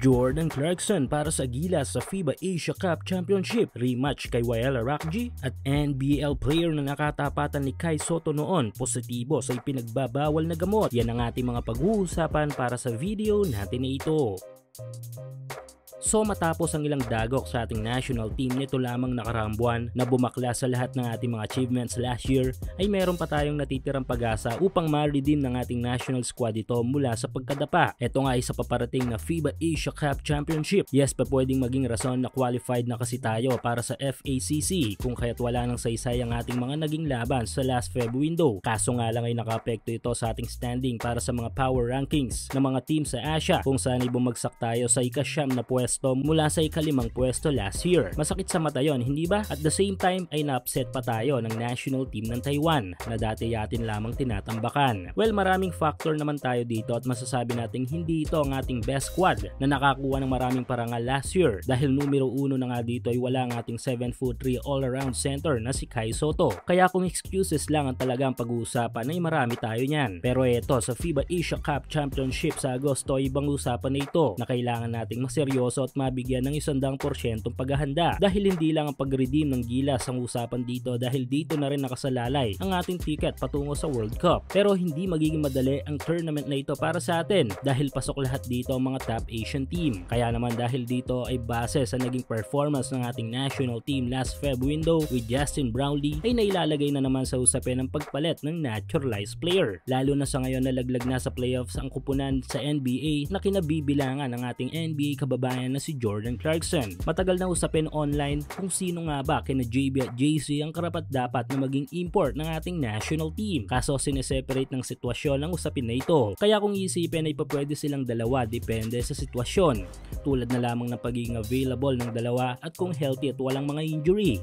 Jordan Clarkson para sa gilas sa FIBA Asia Cup Championship, rematch kay Wael Arakji at NBL player na nakatapatan ni Kai Sotto noon positibo sa ipinagbabawal na gamot. Yan ang ating mga pag-uusapan para sa video natin na ito. So matapos ang ilang dagok sa ating national team nito lamang nakaraang buwan na bumakla sa lahat ng ating mga achievements last year, ay meron pa tayong natitirang pag-asa upang ma-redeem ng ating national squad ito mula sa pagkadapa. Ito nga ay sa paparating na FIBA Asia Cup Championship. Yes, pa pwedeng maging rason na qualified na kasi tayo para sa FACC kung kaya't wala nang saysay ang ating mga naging laban sa last Feb window. Kaso nga lang ay naka-apekto ito sa ating standing para sa mga power rankings ng mga team sa Asia kung saan ay bumagsak tayo sa ika-9 na pwesto mula sa ika-5 pwesto last year. Masakit sa mata yon, hindi ba? At the same time ay na-upset pa tayo ng national team ng Taiwan na dati yatin lamang tinatambakan. Well, maraming factor naman tayo dito at masasabi nating hindi ito ang ating best squad na nakakuha ng maraming parangal last year dahil numero 1 na nga dito ay wala ang ating 7'3" all-around center na si Kai Sotto. Kaya kung excuses lang ang talagang pag-uusapan ay marami tayo niyan. Pero eto, sa FIBA Asia Cup Championship sa Agosto ay ibang usapan na ito na kailangan nating maseryoso at mabigyan ng 100% paghahanda dahil hindi lang ang pag-redeem ng gilas ang usapan dito dahil dito na rin nakasalalay ang ating ticket patungo sa World Cup. Pero hindi magiging madali ang tournament na ito para sa atin dahil pasok lahat dito ang mga top Asian team. Kaya naman dahil dito ay base sa naging performance ng ating national team last Feb window with Justin Brownlee ay nailalagay na naman sa usapin ang pagpalit ng naturalized player. Lalo na sa ngayon nalaglag na sa playoffs ang kupunan sa NBA na kinabibilangan ng ating NBA kababayan na si Jordan Clarkson. Matagal na usapin online kung sino nga ba kina JB at JC ang karapat-dapat na maging import ng ating national team. Kaso sineseparate ng sitwasyon ang usapin na ito. Kaya kung isipin ay papwede silang dalawa depende sa sitwasyon. Tulad na lamang ng pagiging available ng dalawa at kung healthy at walang mga injury.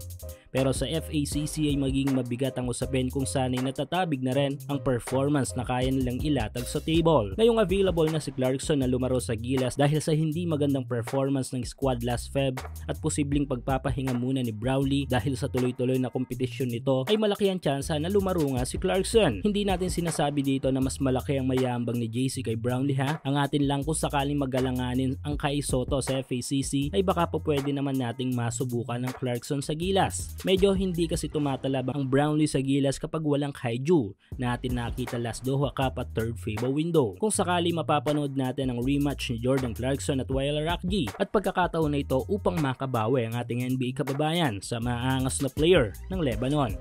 Pero sa FACC ay magiging mabigat ang usapin kung saan ay natatabig na rin ang performance na kaya nilang ilatag sa table. Ngayong available na si Clarkson na lumaro sa gilas dahil sa hindi magandang performance ng squad last Feb at posibleng pagpapahinga muna ni Brownlee dahil sa tuloy-tuloy na kompetisyon nito ay malaki ang tsansa na lumaro nga si Clarkson. Hindi natin sinasabi dito na mas malaki ang mayambang ni JC kay Brownlee ha. Ang atin lang kung sakaling magalanganin ang Kai Sotto sa FACC ay baka po pwede naman nating masubukan ng Clarkson sa gilas. Medyo hindi kasi tumatalab ang Brownlee sa gilas kapag walang Kaiju na atin nakita last Doha Cup at 3rd FIBA window. Kung sakali mapapanood natin ang rematch ni Jordan Clarkson at Wael Arakji at pagkakataon na ito upang makabawi ang ating NBA kababayan sa maangas na player ng Lebanon.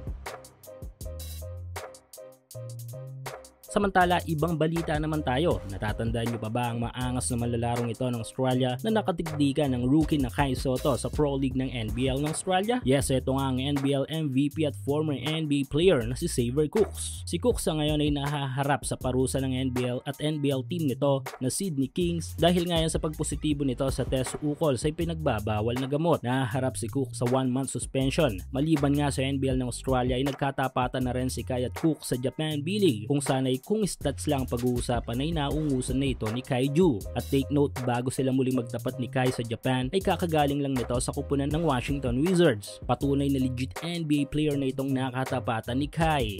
Samantala, ibang balita naman tayo. Natatandaan nyo pa ba ang maangas na malalarong ito ng Australia na nakatigdigan ng rookie na Kai Sotto sa Pro League ng NBL ng Australia? Yes, ito nga ang NBL MVP at former NBA player na si Xavier Cooks. Si Cooks sa ngayon ay nahaharap sa parusa ng NBL at NBL team nito na Sydney Kings dahil ngayon sa pagpositibo nito sa test ukol sa ipinagbabawal na gamot. Nahaharap si Cooks sa 1-month suspension. Maliban nga sa NBL ng Australia ay nagkatapatan na rin si Kai at Cooks sa Japan B-League kung saan ay kung stats lang pag-uusapan ay naungusan na ito ni Kaiju. At take note, bago sila muling magtapat ni Kai sa Japan ay kakagaling lang nito sa kupunan ng Washington Wizards. Patunay na legit NBA player na itong nakatapatan ni Kai.